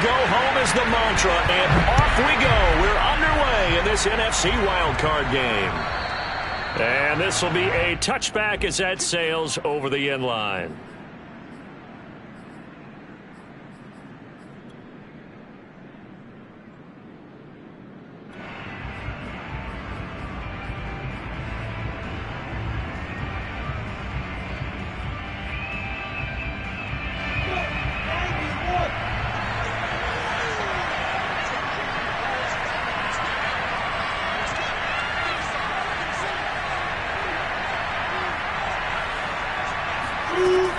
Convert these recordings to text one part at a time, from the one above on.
go home is the mantra, and off we go. We're underway in this NFC wildcard game. And this will be a touchback as that sails over the end line.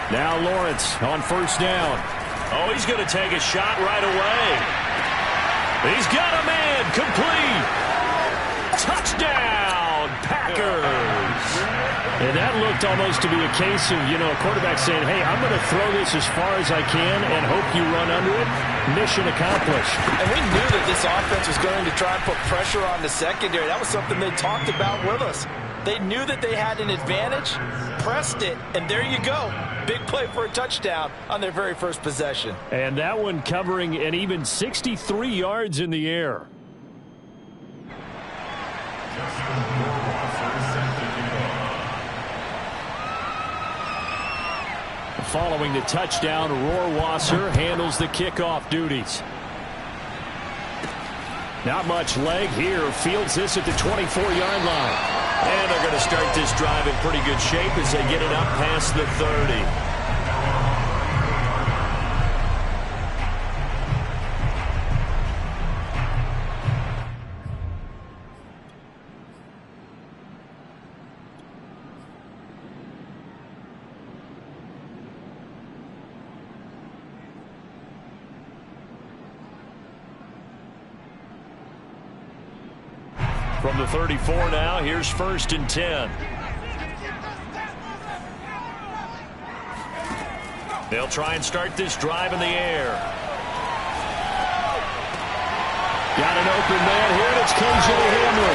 Now Lawrence on first down. Oh, he's going to take a shot right away. He's got a man. Complete. Touchdown, Packers. And that looked almost to be a case of, a quarterback saying, hey, I'm going to throw this as far as I can and hope you run under it. Mission accomplished. And we knew that this offense was going to try and put pressure on the secondary. That was something they talked about with us. They knew that they had an advantage, pressed it, and there you go. Big play for a touchdown on their very first possession. And that one covering an even 63 yards in the air. Following the touchdown, Rohrwasser handles the kickoff duties. Not much leg here. Fields this at the 24-yard line. And they're going to start this drive in pretty good shape as they get it up past the 30. From the 34 now, here's 1st and 10. They'll try and start this drive in the air. Got an open man here, and it's KJ Hamler.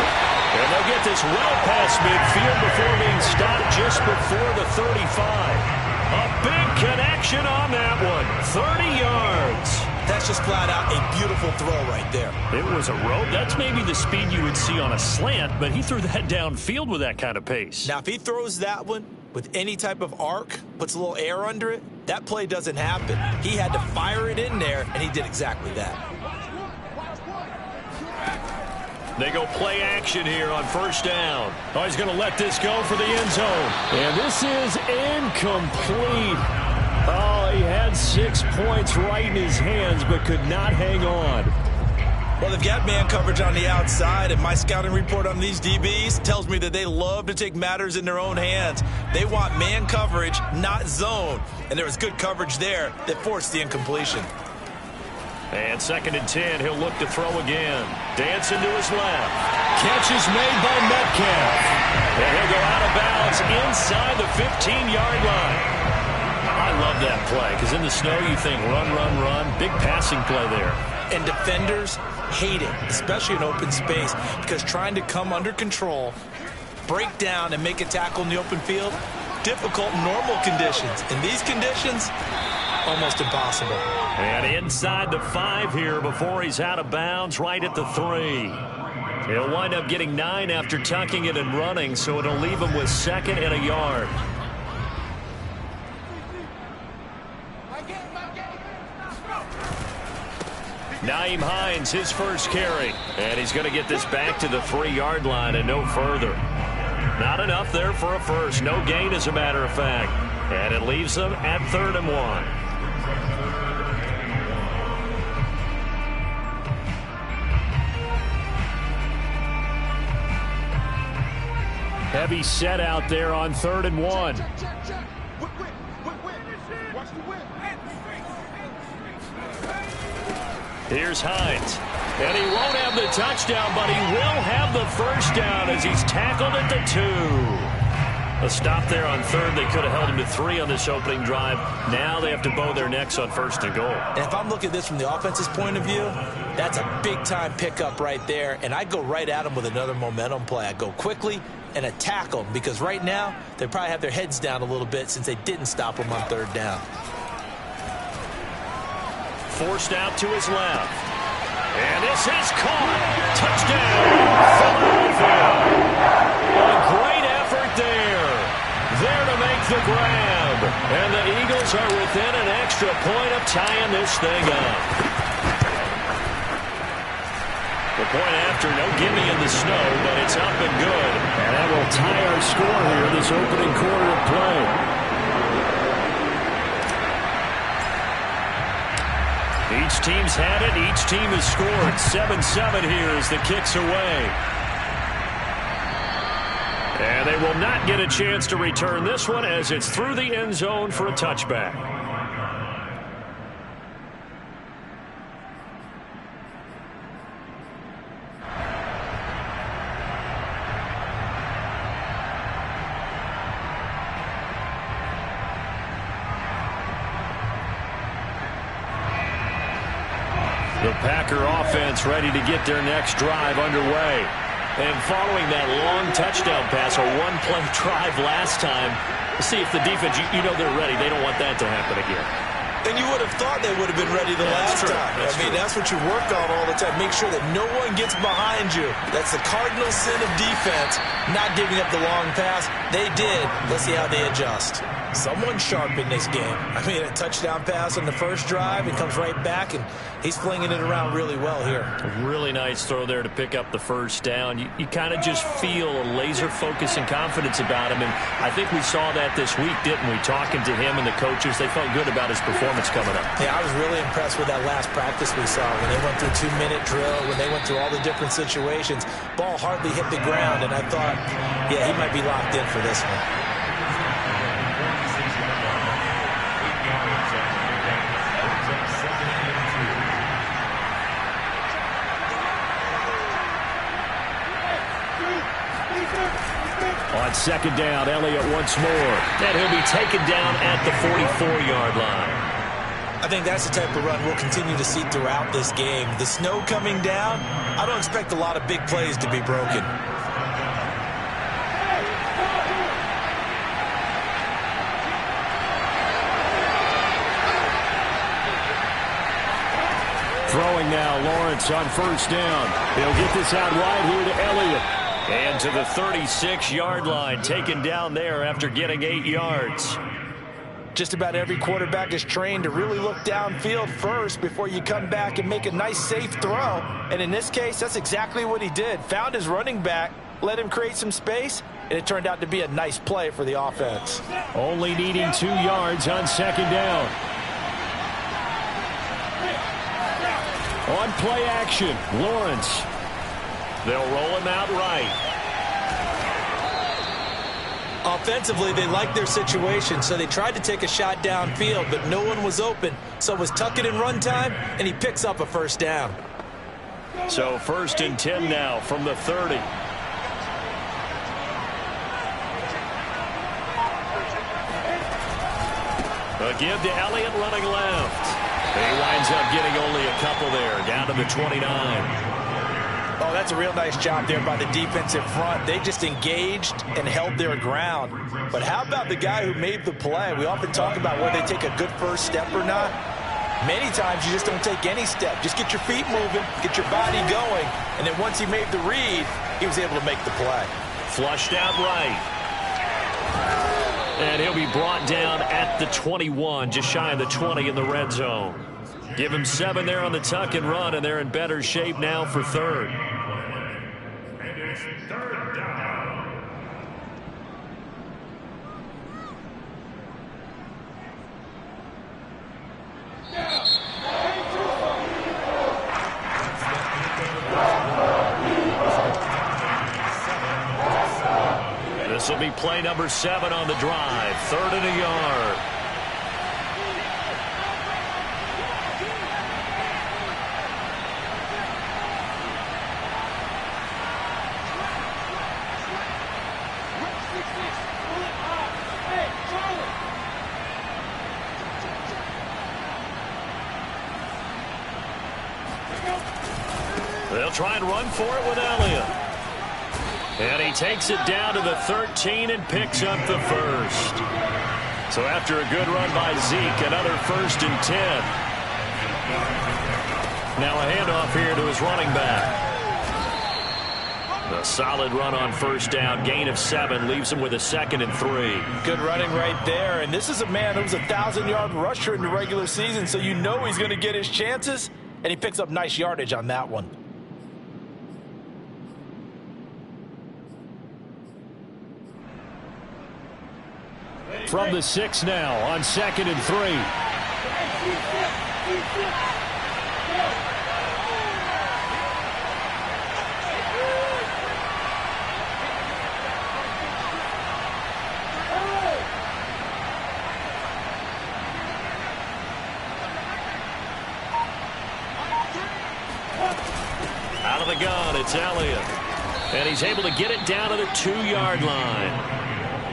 And they'll get this well past midfield before being stopped just before the 35. A big connection on that one. 30 yards. That's just flat out a beautiful throw right there. It was a rope. That's maybe the speed you would see on a slant, but he threw that downfield with that kind of pace. Now, if he throws that one with any type of arc, puts a little air under it, that play doesn't happen. He had to fire it in there, and he did exactly that. They go play action here on 1st down. Oh, he's going to let this go for the end zone. And this is incomplete. Oh, he had 6 points right in his hands, but could not hang on. Well, they've got man coverage on the outside, and my scouting report on these DBs tells me that they love to take matters in their own hands. They want man coverage, not zone. And there was good coverage there that forced the incompletion. And 2nd and 10, he'll look to throw again. Dancing to his left. Catch is made by Metcalf. And he'll go out of bounds inside the 15-yard line. I love that play, because in the snow you think run, run, run. Big passing play there. And defenders hate it, especially in open space, because trying to come under control, break down, and make a tackle in the open field, difficult in normal conditions. In these conditions, almost impossible. And inside the 5 here before he's out of bounds, right at the 3. He'll wind up getting 9 after tucking it and running, so it'll leave him with 2nd and a yard. Nyheim Hines, his first carry. And he's going to get this back to the 3-yard line and no further. Not enough there for a first. No gain, as a matter of fact. And it leaves them at 3rd and 1. Heavy set out there on 3rd and 1. Here's Hines. And he won't have the touchdown, but he will have the first down as he's tackled at the 2. A stop there on 3rd. They could have held him to 3 on this opening drive. Now they have to bow their necks on 1st and goal. And if I'm looking at this from the offense's point of view, that's a big-time pickup right there. And I go right at him with another momentum play. I go quickly and attack them, because right now they probably have their heads down a little bit since they didn't stop them on 3rd down. forced out to his left. And this is caught. Touchdown, Philadelphia. A great effort there. There to make the grab. And the Eagles are within an extra point of tying this thing up. The point after, no gimme in the snow, but it's up and good. And that will tie our score here this opening quarter of play. Each team's had it. Each team has scored. 7-7 here as the kick's away. And they will not get a chance to return this one as it's through the end zone for a touchback. The Packer offense ready to get their next drive underway. And following that long touchdown pass, a one-play drive last time, see if the defense, you know they're ready. They don't want that to happen again. And you would have thought they would have been ready the last time. That's what you work on all the time. Make sure that no one gets behind you. That's the cardinal sin of defense, not giving up the long pass. They did. Let's see how they adjust. Someone sharp in this game. A touchdown pass on the first drive. It comes right back, and he's flinging it around really well here. A really nice throw there to pick up the first down. You kind of just feel a laser focus and confidence about him, and I think we saw that this week, didn't we? Talking to him and the coaches, they felt good about his performance coming up. Yeah, I was really impressed with that last practice we saw when they went through 2-minute drill, when they went through all the different situations. Ball hardly hit the ground, and I thought, yeah, he might be locked in for this one. On second down, Elliott once more. And he'll be taken down at the 44-yard line. I think that's the type of run we'll continue to see throughout this game. The snow coming down, I don't expect a lot of big plays to be broken. Throwing now, Lawrence on first down. He'll get this out wide here to Elliott. And to the 36-yard line, taken down there after getting 8 yards. Just about every quarterback is trained to really look downfield first before you come back and make a nice, safe throw. And in this case, that's exactly what he did. Found his running back, let him create some space, and it turned out to be a nice play for the offense. Only needing 2 yards on second down. On play action, Lawrence. They'll roll him out right. Offensively, they liked their situation, so they tried to take a shot downfield, but no one was open. So it was tuck it in run time, and he picks up a first down. So 1st and 10 now from the 30. A give to Elliott running left. He winds up getting only a couple there, down to the 29. Oh, that's a real nice job there by the defensive front. They just engaged and held their ground. But how about the guy who made the play? We often talk about whether they take a good first step or not. Many times you just don't take any step. Just get your feet moving, get your body going, and then once he made the read, he was able to make the play. Flushed out right. And he'll be brought down at the 21, just shy of the 20 in the red zone. Give him 7 there on the tuck and run, and they're in better shape now for third. Third down. This will be play number 7 on the drive. 3rd and a yard. They'll try and run for it with Elliott. And he takes it down to the 13 and picks up the first. So after a good run by Zeke, another 1st and 10. Now a handoff here to his running back. A solid run on first down. Gain of 7 leaves him with a 2nd and 3. Good running right there. And this is a man who was a 1,000-yard rusher in the regular season, so you know he's going to get his chances, and he picks up nice yardage on that one. From the 6 now on 2nd and 3. Out of the gun, it's Elliott. And he's able to get it down to the 2-yard line.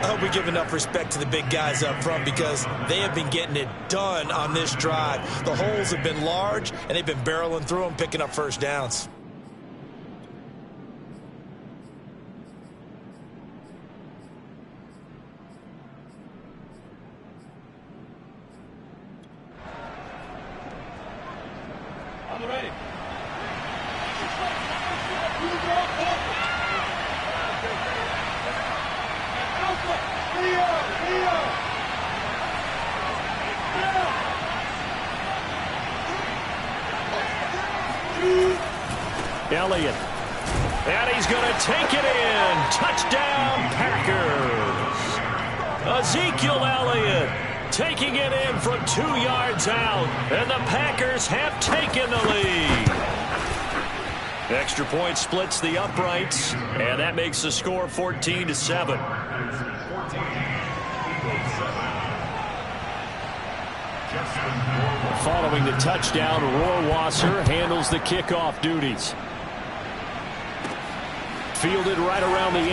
I hope we give enough respect to the big guys up front because they have been getting it done on this drive. The holes have been large, and they've been barreling through them, picking up first downs. On the ready. Elliott. And he's going to take it in. Touchdown, Packers. Ezekiel Elliott taking it in from 2 yards out. And the Packers have taken the lead. Extra point splits the uprights. And that makes the score 14-7. Following the touchdown, Rohrwasser handles the kickoff duties. Fielded right around the 8.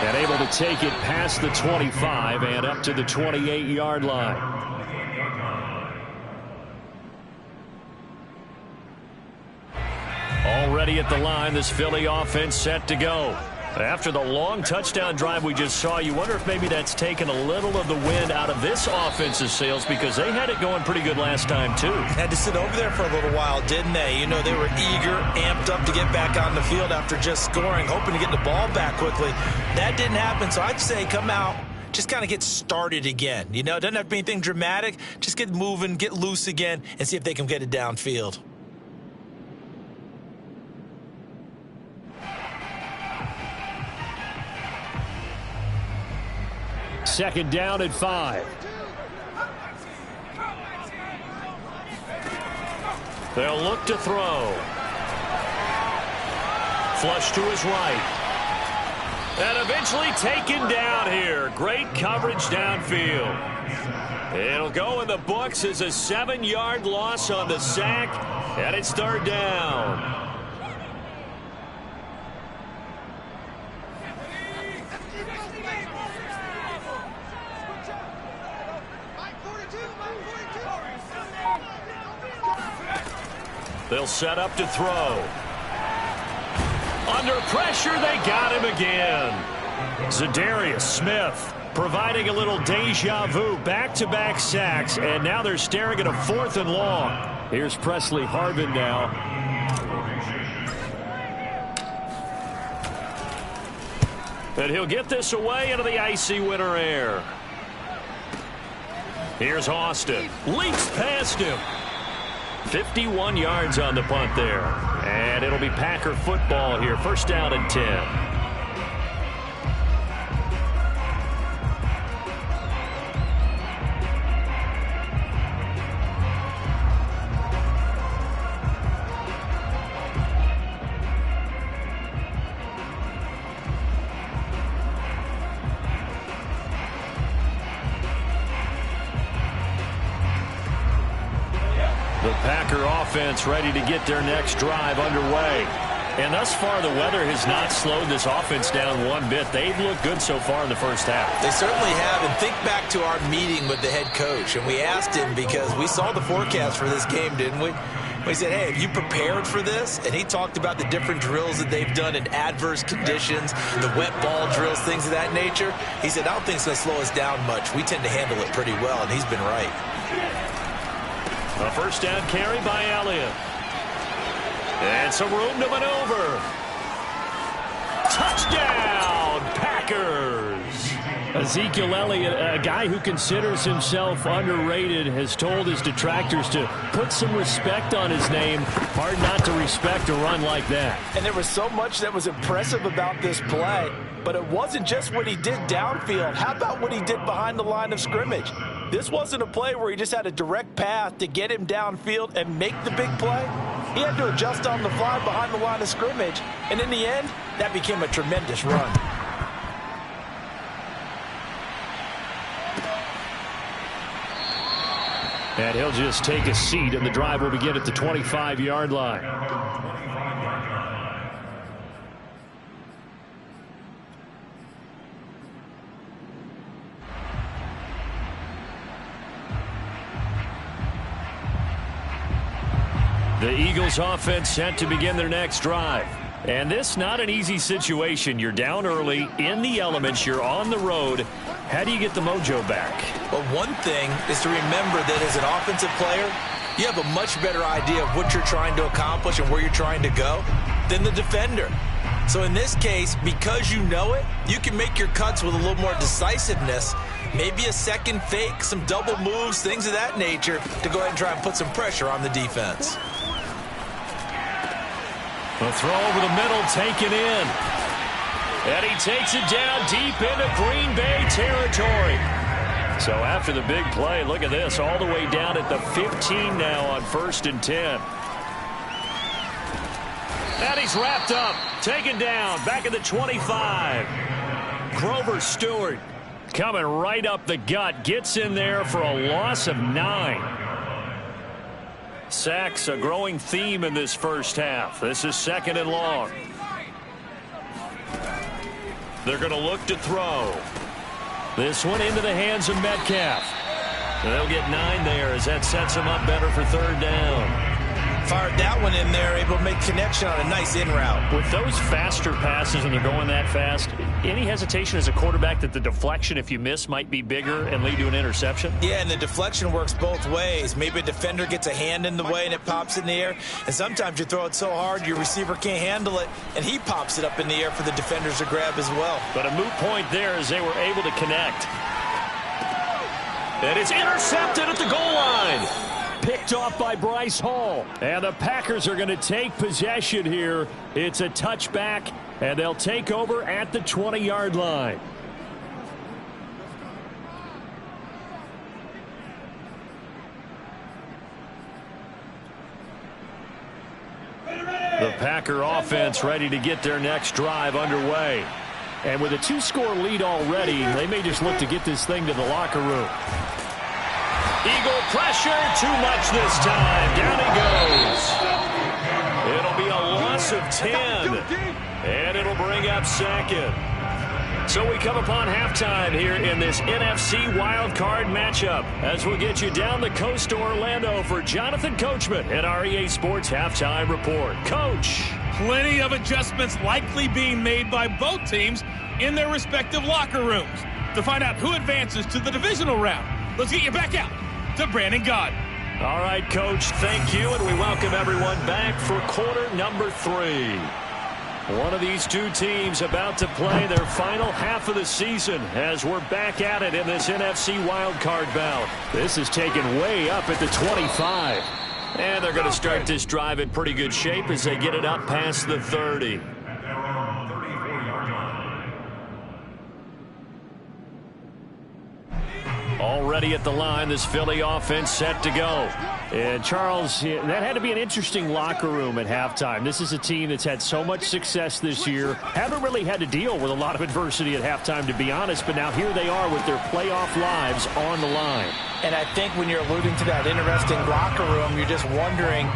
And able to take it past the 25 and up to the 28-yard line. Already at the line, this Philly offense set to go. After the long touchdown drive we just saw, you wonder if maybe that's taken a little of the wind out of this offense's sails because they had it going pretty good last time, too. Had to sit over there for a little while, didn't they? You know, they were eager, amped up to get back on the field after just scoring, hoping to get the ball back quickly. That didn't happen, so I'd say come out, just kind of get started again. You know, it doesn't have to be anything dramatic. Just get moving, get loose again, and see if they can get it downfield. Second down at 5. They'll look to throw. Flush to his right. And eventually taken down here. Great coverage downfield. It'll go in the books as a 7-yard loss on the sack. And it's 3rd down. They'll set up to throw. Under pressure, they got him again. Zadarius Smith providing a little deja vu. Back-to-back sacks, and now they're staring at a 4th and long. Here's Presley Harvin now. And he'll get this away into the icy winter air. Here's Austin. Leaps past him. 51 yards on the punt there. And it'll be Packer football here. 1st down and 10. The Packer offense ready to get their next drive underway. And thus far, the weather has not slowed this offense down one bit. They've looked good so far in the first half. They certainly have. And think back to our meeting with the head coach. And we asked him because we saw the forecast for this game, didn't we? We said, hey, have you prepared for this? And he talked about the different drills that they've done in adverse conditions, the wet ball drills, things of that nature. He said, I don't think it's going to slow us down much. We tend to handle it pretty well, and he's been right. A first down carry by Elliott. And some room to maneuver. Touchdown, Packers! Ezekiel Elliott, a guy who considers himself underrated, has told his detractors to put some respect on his name. Hard not to respect a run like that. And there was so much that was impressive about this play, but it wasn't just what he did downfield. How about what he did behind the line of scrimmage? This wasn't a play where he just had a direct path to get him downfield and make the big play. He had to adjust on the fly behind the line of scrimmage, and in the end, that became a tremendous run. And he'll just take a seat, and the drive will begin at the 25-yard line. The Eagles offense set to begin their next drive. And this not an easy situation. You're down early, in the elements, you're on the road. How do you get the mojo back? Well, one thing is to remember that as an offensive player, you have a much better idea of what you're trying to accomplish and where you're trying to go than the defender. So in this case, because you know it, you can make your cuts with a little more decisiveness, maybe a second fake, some double moves, things of that nature, to go ahead and try and put some pressure on the defense. The throw over the middle, taken in. And he takes it down deep into Green Bay territory. So after the big play, look at this, all the way down at the 15 now on 1st and 10. And he's wrapped up, taken down, back at the 25. Grover Stewart coming right up the gut, gets in there for a loss of 9. Sacks, a growing theme in this first half. This is 2nd and long. They're going to look to throw. This one into the hands of Metcalf. They'll get 9 there as that sets them up better for 3rd down. Fired that one in there, able to make connection on a nice in route. With those faster passes and they're going that fast, any hesitation as a quarterback that the deflection, if you miss, might be bigger and lead to an interception? Yeah, and the deflection works both ways. Maybe a defender gets a hand in the way and it pops in the air. And sometimes you throw it so hard your receiver can't handle it, and he pops it up in the air for the defenders to grab as well. But a moot point there as they were able to connect. And it's intercepted at the goal line. Picked off by Bryce Hall. And the Packers are going to take possession here. It's a touchback, and they'll take over at the 20-yard line. The Packer offense ready to get their next drive underway. And with a 2-score lead already, they may just look to get this thing to the locker room. Eagle pressure, too much this time. Down he goes. It'll be a loss of 10. And it'll bring up 2nd. So we come upon halftime here in this NFC wildcard matchup as we'll get you down the coast to Orlando for Jonathan Coachman at our EA Sports Halftime Report. Coach. Plenty of adjustments likely being made by both teams in their respective locker rooms. To find out who advances to the divisional round, let's get you back out to Brandon Gaudin. All right, Coach, thank you, and we welcome everyone back for quarter number 3. One of these two teams about to play their final half of the season as we're back at it in this NFC wildcard bout. This is taken way up at the 25. And they're going to start this drive in pretty good shape as they get it up past the 30. Already at the line, this Philly offense set to go. And Charles, that had to be an interesting locker room at halftime. This is a team that's had so much success this year. Haven't really had to deal with a lot of adversity at halftime, to be honest. But now here they are with their playoff lives on the line. And I think when you're alluding to that interesting locker room, you're just wondering,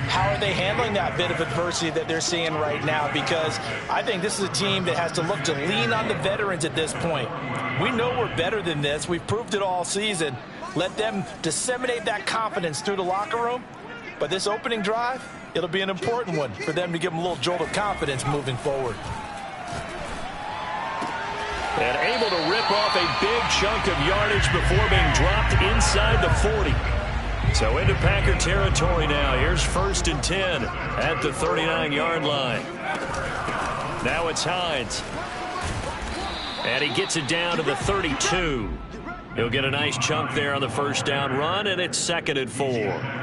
how are they handling that bit of adversity that they're seeing right now? Because I think this is a team that has to look to lean on the veterans at this point. We know we're better than this. We've proved it all season. Let them disseminate that confidence through the locker room. But this opening drive, it'll be an important one for them to give them a little jolt of confidence moving forward. And able to rip off a big chunk of yardage before being dropped inside the 40. So into Packer territory now. Here's 1st and 10 at the 39-yard line. Now it's Hines. And he gets it down to the 32. He'll get a nice chunk there on the first down run, and it's 2nd and 4.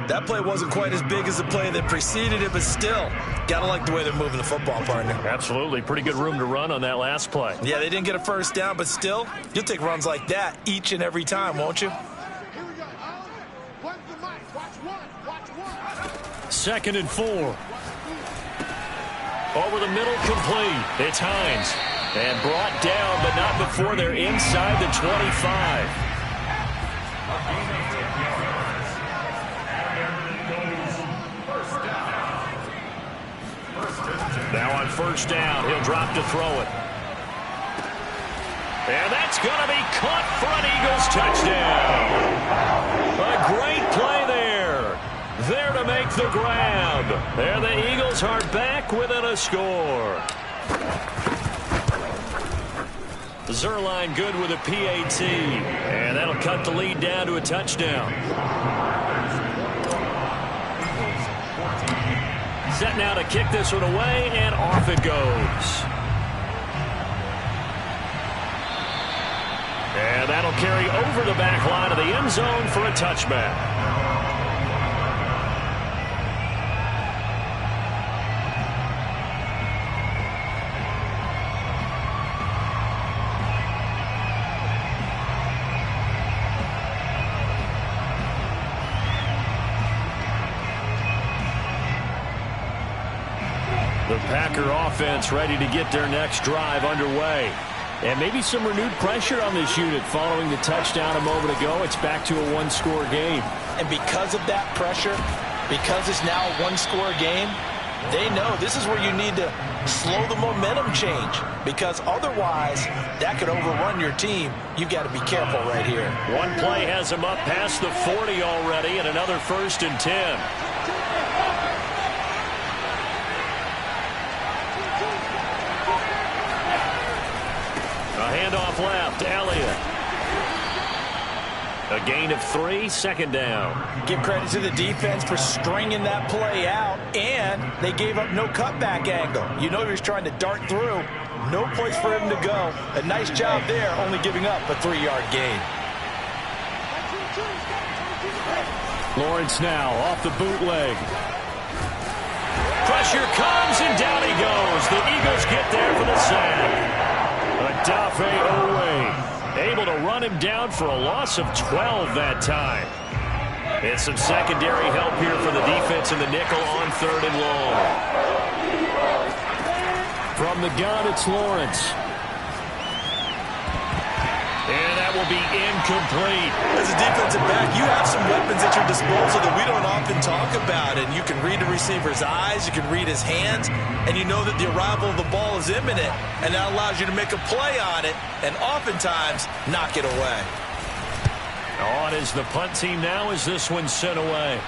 That play wasn't quite as big as the play that preceded it, but still, got to like the way they're moving the football, partner. Absolutely. Pretty good room to run on that last play. Yeah, they didn't get a first down, but still, you'll take runs like that each and every time, won't you? 2nd and 4. Over the middle, complete. It's Hines. And brought down, but not before they're inside the 25. Now on first down, he'll drop to throw it. And that's going to be caught for an Eagles touchdown. A great play there. There to make the grab. There the Eagles are back within a score. Zerline good with a PAT. And that'll cut the lead down to a touchdown. Set now to kick this one away, and off it goes. And that'll carry over the back line of the end zone for a touchback. The Packer offense ready to get their next drive underway. And maybe some renewed pressure on this unit following the touchdown a moment ago. It's back to a one-score game. And because of that pressure, because it's now a one-score game, they know this is where you need to slow the momentum change. Because otherwise, that could overrun your team. You've got to be careful right here. One play has them up past the 40 already, and another 1st and 10. Handoff left, Elliott. A gain of 3, 2nd down. Give credit to the defense for stringing that play out, and they gave up no cutback angle. You know he was trying to dart through. No place for him to go. A nice job there, only giving up a 3-yard gain. Lawrence now off the bootleg. Pressure comes, and down he goes. The Eagles get there for the sack. Adafe Owe able to run him down for a loss of 12 that time. And some secondary help here for the defense in the nickel on 3rd and long. From the gun, it's Lawrence. And that will be incomplete. As a defensive back, you have some weapons at your disposal that we don't often talk about. And you can read the receiver's eyes, you can read his hands, and you know that the arrival of the ball is imminent. And that allows you to make a play on it and oftentimes knock it away. On is the punt team now as this one's sent away.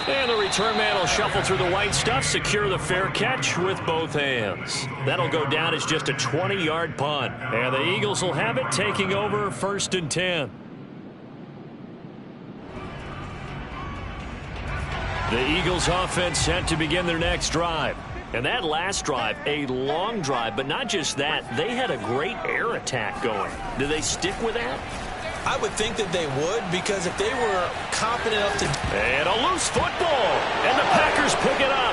And the return man will shuffle through the white stuff, secure the fair catch with both hands. That'll go down as just a 20-yard punt. And the Eagles will have it, taking over 1st and 10. The Eagles offense set to begin their next drive. And that last drive, a long drive, but not just that, they had a great air attack going. Do they stick with that? I would think that they would, because if they were confident enough to... And a loose football, and the Packers pick it up.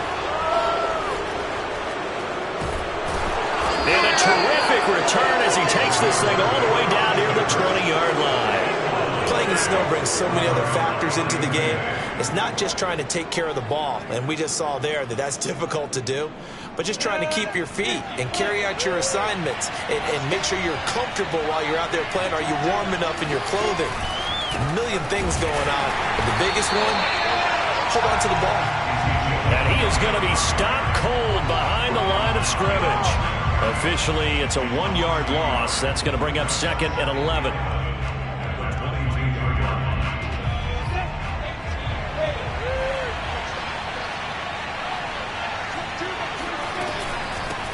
And a terrific return as he takes this thing all the way down near the 20-yard line. Playing in snow brings so many other factors into the game. It's not just trying to take care of the ball, and we just saw there that that's difficult to do, but just trying to keep your feet and carry out your assignments and make sure you're comfortable while you're out there playing. Are you warm enough in your clothing? A million things going on, but the biggest one, hold on to the ball. And he is going to be stopped cold behind the line of scrimmage. Officially, it's a 1-yard loss. That's going to bring up 2nd and 11.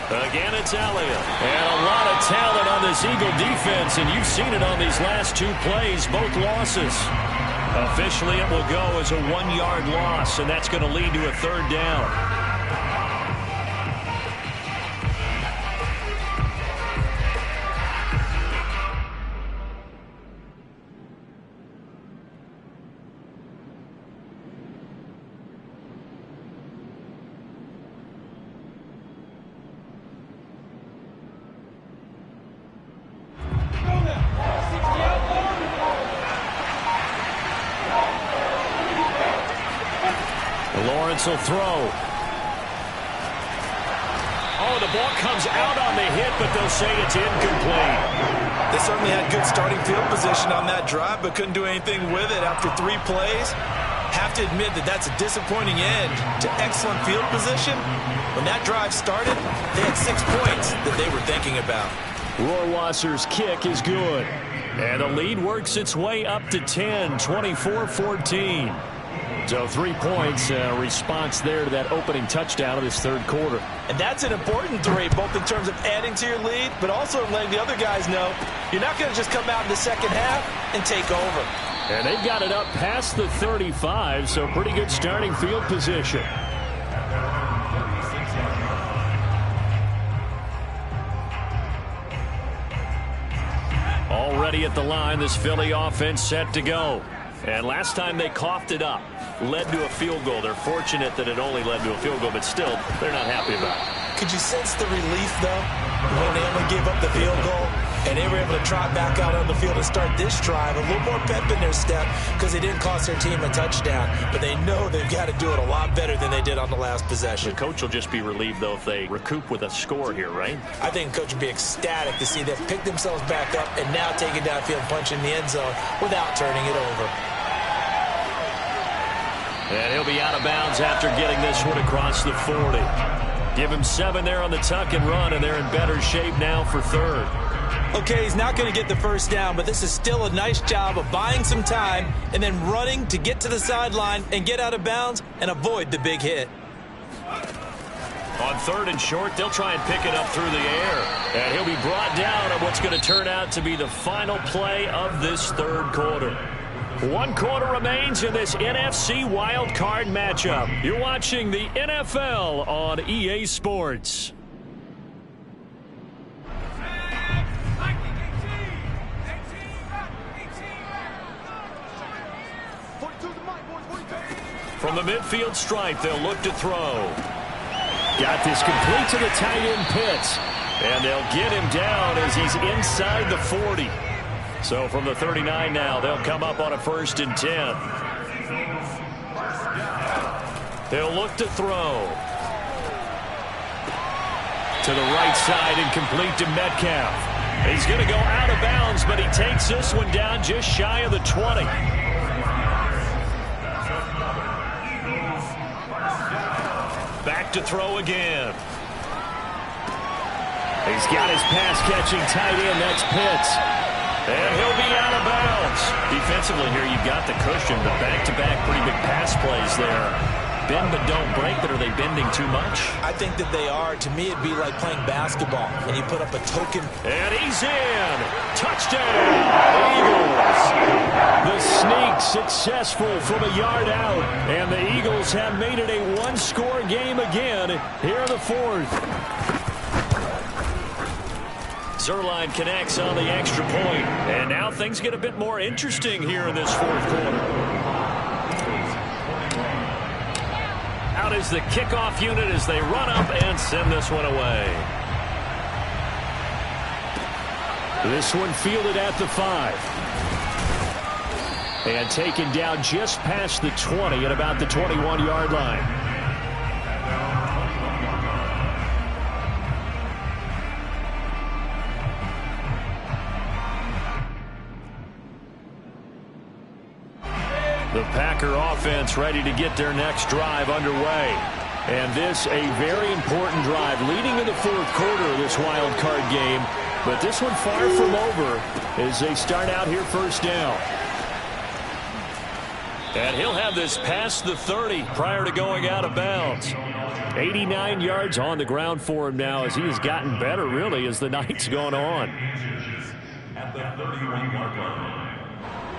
Again, it's Elliott. And a lot of talent on this Eagle defense, and you've seen it on these last 2 plays, both losses. Officially, it will go as a 1-yard loss, and that's going to lead to a third down. Lawrence will throw. Oh, the ball comes out on the hit, but they'll say it's incomplete. They certainly had good starting field position on that drive, but couldn't do anything with it after 3 plays. Have to admit that that's a disappointing end to excellent field position. When that drive started, they had 6 points that they were thinking about. Rohrwasser's kick is good. And the lead works its way up to 10, 24-14. So 3 points, response there to that opening touchdown of this third quarter. And that's an important 3, both in terms of adding to your lead, but also letting the other guys know you're not going to just come out in the second half and take over. And they've got it up past the 35, so pretty good starting field position. Already at the line, this Philly offense set to go. And last time they coughed it up, led to a field goal. They're fortunate that it only led to a field goal, but still, they're not happy about it. Could you sense the relief, though, when they only gave up the field goal and they were able to trot back out on the field and start this drive? A little more pep in their step because they didn't cost their team a touchdown, but they know they've got to do it a lot better than they did on the last possession. The coach will just be relieved, though, if they recoup with a score here, right? I think the coach would be ecstatic to see them pick themselves back up and now take it downfield, punch in the end zone without turning it over. And he'll be out of bounds after getting this one across the 40. Give him 7 there on the tuck and run, and they're in better shape now for third. Okay, he's not going to get the first down, but this is still a nice job of buying some time and then running to get to the sideline and get out of bounds and avoid the big hit. On 3rd and short, they'll try and pick it up through the air. And he'll be brought down on what's going to turn out to be the final play of this third quarter. 1 quarter remains in this NFC Wild Card matchup. You're watching the NFL on EA Sports. From the midfield stripe, they'll look to throw. Got this complete to the tight end Pitts. And they'll get him down as he's inside the 40. So from the 39 now, they'll come up on a 1st and 10. They'll look to throw. To the right side and complete to Metcalf. He's going to go out of bounds, but he takes this one down just shy of the 20. Back to throw again. He's got his pass-catching tight end. That's Pitts. And he'll be out of bounds. Defensively here, you've got the cushion, but back-to-back pretty big pass plays there. Bend but don't break, but are they bending too much? I think that they are. To me, it'd be like playing basketball, and you put up a token. And he's in. Touchdown, Eagles. The sneak successful from a yard out, and the Eagles have made it a 1-score game again here in the 4th. Zuerlein connects on the extra point. And now things get a bit more interesting here in this 4th quarter. Out is the kickoff unit as they run up and send this one away. This one fielded at the 5. And taken down just past the 20 at about the 21-yard line. The Packer offense ready to get their next drive underway. And this a very important drive leading in the 4th quarter of this wild card game. But this one far from over as they start out here 1st down. And he'll have this past the 30 prior to going out of bounds. 89 yards on the ground for him now as he has gotten better really as the night's gone on. At the 31-yard line.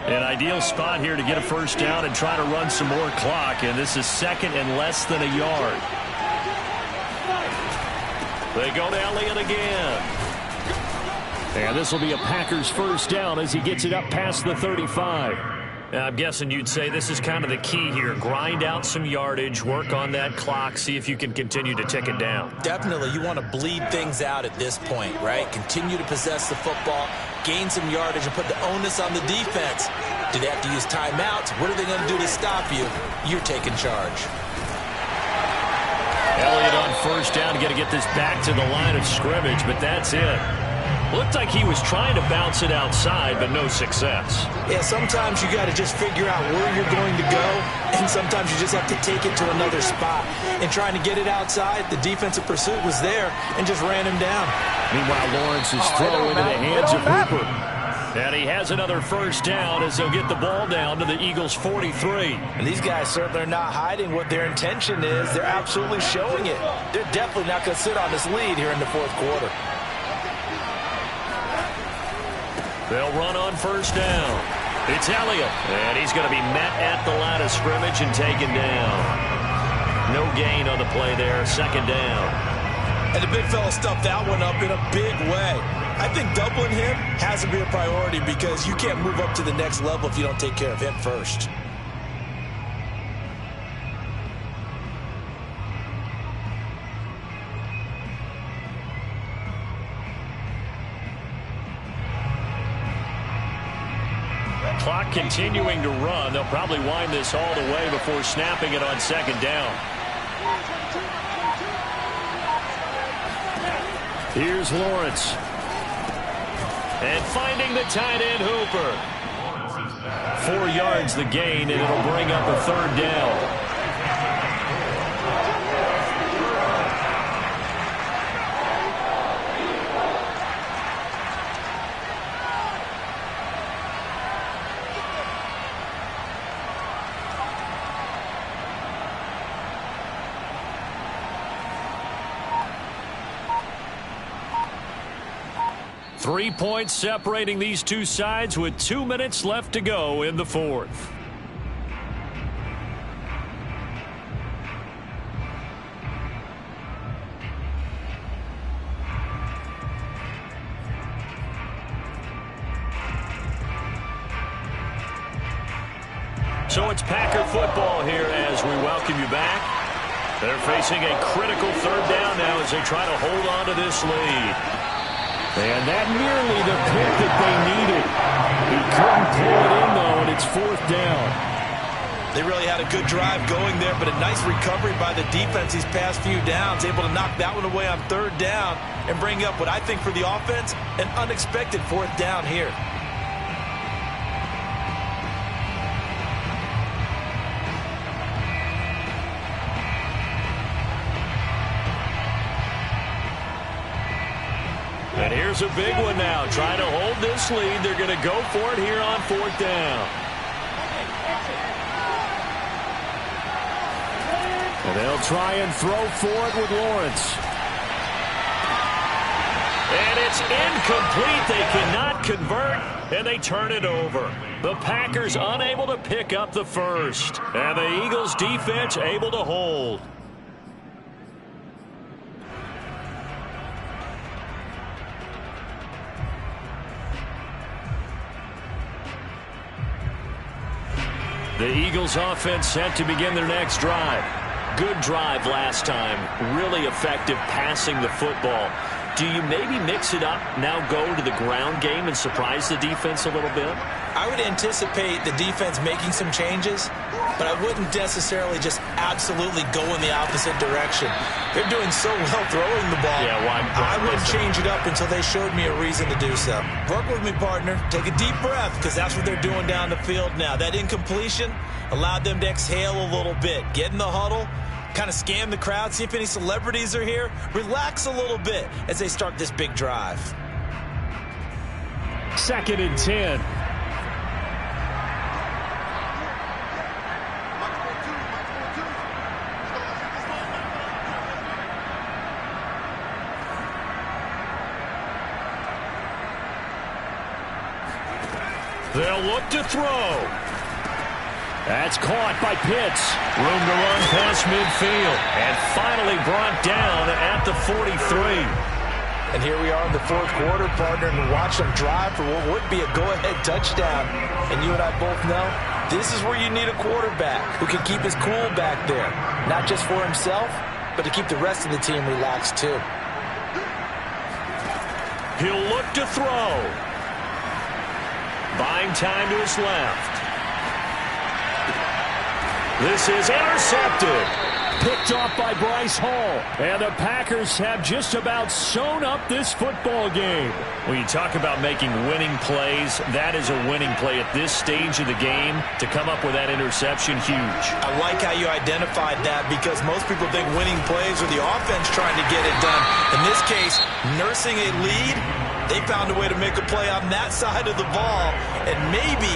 An ideal spot here to get a first down and try to run some more clock, and this is second and less than a yard. They go to Elliott again. And this will be a Packers first down as he gets it up past the 35. I'm guessing you'd say this is kind of the key here. Grind out some yardage, work on that clock, see if you can continue to tick it down. Definitely, you want to bleed things out at this point, right? Continue to possess the football, gain some yardage, and put the onus on the defense. Do they have to use timeouts? What are they going to do to stop you? You're taking charge. Elliott on first down, going to get this back to the line of scrimmage, but that's it. Looked like he was trying to bounce it outside, but no success. Yeah, sometimes you got to just figure out where you're going to go, and sometimes you just have to take it to another spot. And trying to get it outside, the defensive pursuit was there and just ran him down. Meanwhile, Lawrence is thrown into the hands of Hooper. And he has another first down as they'll get the ball down to the Eagles' 43. And these guys certainly are not hiding what their intention is. They're absolutely showing it. They're definitely not going to sit on this lead here in the fourth quarter. They'll run on first down. It's Elliott, and he's going to be met at the line of scrimmage and taken down. No gain on the play there, second down. And the big fella stuffed that one up in a big way. I think doubling him has to be a priority because you can't move up to the next level if you don't take care of him first. Clock continuing to run. They'll probably wind this all the way before snapping it on second down. Here's Lawrence. And finding the tight end, Hooper. 4 yards the gain, and it'll bring up a third down. 3 points separating these two sides with 2 minutes left to go in the fourth. So it's Packer football here as we welcome you back. They're facing a critical third down now as they try to hold on to this lead. And that nearly the pick that they needed. He couldn't pull it in, though, and it's fourth down. They really had a good drive going there, but a nice recovery by the defense these past few downs, able to knock that one away on third down and bring up what I think for the offense, an unexpected fourth down here. And here's a big one now. Trying to hold this lead. They're going to go for it here on fourth down. And they'll try and throw for it with Lawrence. And it's incomplete. They cannot convert, and they turn it over. The Packers unable to pick up the first. And the Eagles defense able to hold. The Eagles offense set to begin their next drive. Good drive last time. Really effective passing the football. Do you maybe mix it up, now go to the ground game and surprise the defense a little bit? I would anticipate the defense making some changes, but I wouldn't necessarily just absolutely go in the opposite direction. They're doing so well throwing the ball. Yeah, I wouldn't change it up until they showed me a reason to do so. Work with me, partner. Take a deep breath, because that's what they're doing down the field now. That incompletion allowed them to exhale a little bit. Get in the huddle, kind of scan the crowd, see if any celebrities are here. Relax a little bit as they start this big drive. 2nd and 10. They'll look to throw. That's caught by Pitts. Room to run past midfield. And finally brought down at the 43. And here we are in the fourth quarter, partner, and watch them drive for what would be a go-ahead touchdown. And you and I both know this is where you need a quarterback who can keep his cool back there. Not just for himself, but to keep the rest of the team relaxed too. He'll look to throw. Buying time to his left. This is intercepted. Picked off by Bryce Hall. And the Packers have just about sewn up this football game. When you talk about making winning plays, that is a winning play at this stage of the game. To come up with that interception, huge. I like how you identified that because most people think winning plays are the offense trying to get it done. In this case, nursing a lead, they found a way to make a play on that side of the ball and maybe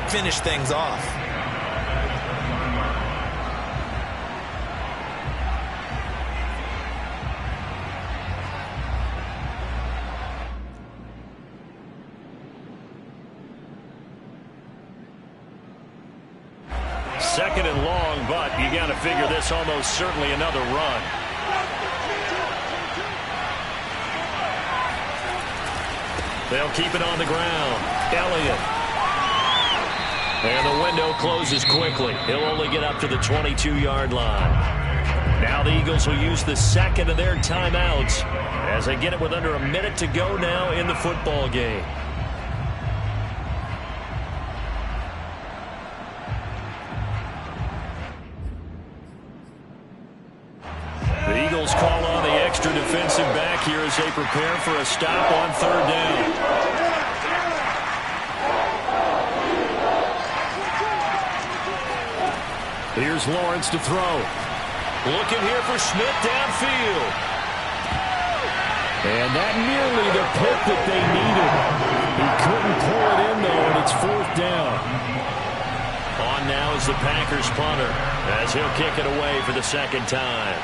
finish things off. Second and long, but you got to figure this almost certainly another run. They'll keep it on the ground. Elliott. And the window closes quickly. He'll only get up to the 22-yard line. Now the Eagles will use the second of their timeouts as they get it with under a minute to go now in the football game. The Eagles call on the extra defensive back here as they prepare for a stop on third down. Here's Lawrence to throw. Looking here for Smith downfield. And that nearly the pick that they needed. He couldn't pull it in, though, and it's fourth down. On now is the Packers punter as he'll kick it away for the second time.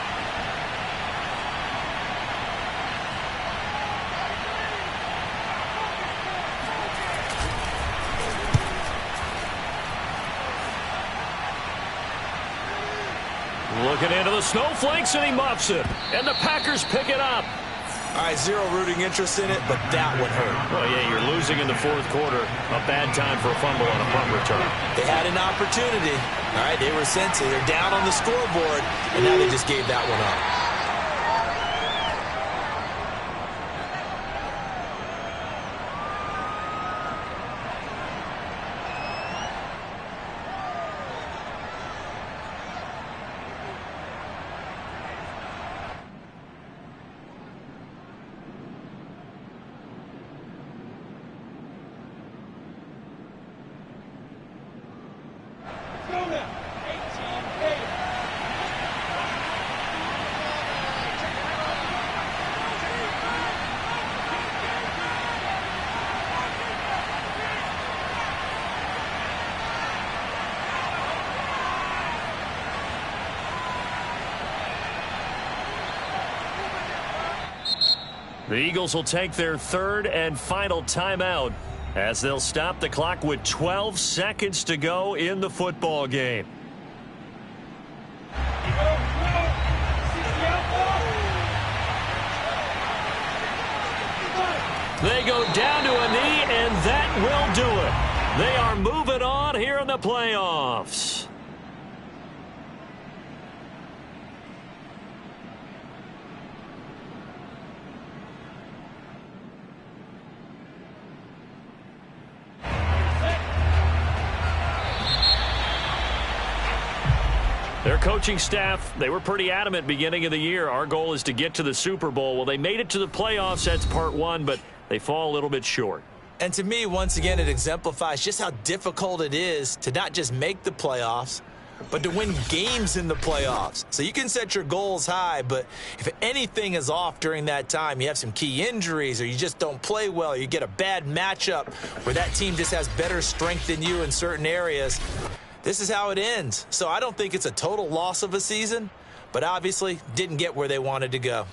Looking into the snowflakes, and he muffs it. And the Packers pick it up. All right, zero rooting interest in it, but that one hurt. Well, yeah, you're losing in the fourth quarter. A bad time for a fumble on a punt return. They had an opportunity. All right, they were sensitive. They're down on the scoreboard, and now they just gave that one up. The Eagles will take their third and final timeout as they'll stop the clock with 12 seconds to go in the football game. They go down to a knee, and that will do it. They are moving on here in the playoffs. Their coaching staff, they were pretty adamant beginning of the year. Our goal is to get to the Super Bowl. Well, they made it to the playoffs. That's part one, but they fall a little bit short. And to me, once again, it exemplifies just how difficult it is to not just make the playoffs, but to win games in the playoffs. So you can set your goals high, but if anything is off during that time, you have some key injuries or you just don't play well, or you get a bad matchup where that team just has better strength than you in certain areas, this is how it ends. So I don't think it's a total loss of a season, but obviously didn't get where they wanted to go.